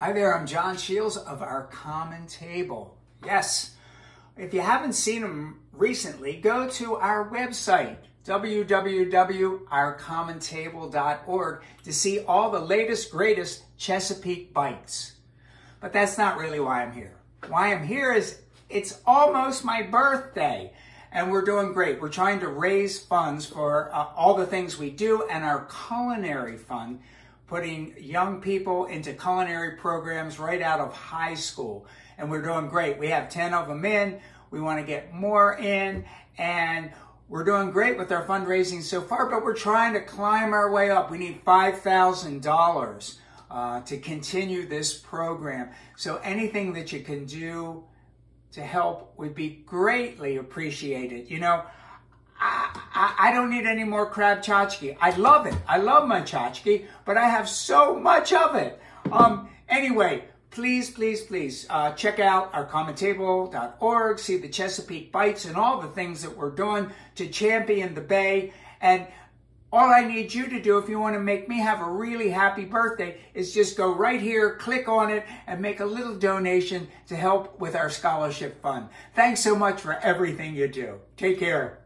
Hi there, I'm John Shields of Our Common Table. Yes, if you haven't seen them recently, go to our website, www.ourcommontable.org, to see all the latest, greatest Chesapeake bites. But that's not really why I'm here. Why I'm here is it's almost my birthday, and we're doing great. We're trying to raise funds for all the things we do, and our culinary fund, putting young people into culinary programs right out of high school. And we're doing great. We have 10 of them in. We want to get more in. And we're doing great with our fundraising so far, but we're trying to climb our way up. We need $5,000 to continue this program. So anything that you can do to help would be greatly appreciated. You know, I don't need any more crab tchotchke. I love it. I love my tchotchke, but I have so much of it. Anyway, please check out ourcommontable.org, see the Chesapeake Bites and all the things that we're doing to champion the Bay. And all I need you to do if you want to make me have a really happy birthday is just go right here, click on it, and make a little donation to help with our scholarship fund. Thanks so much for everything you do. Take care.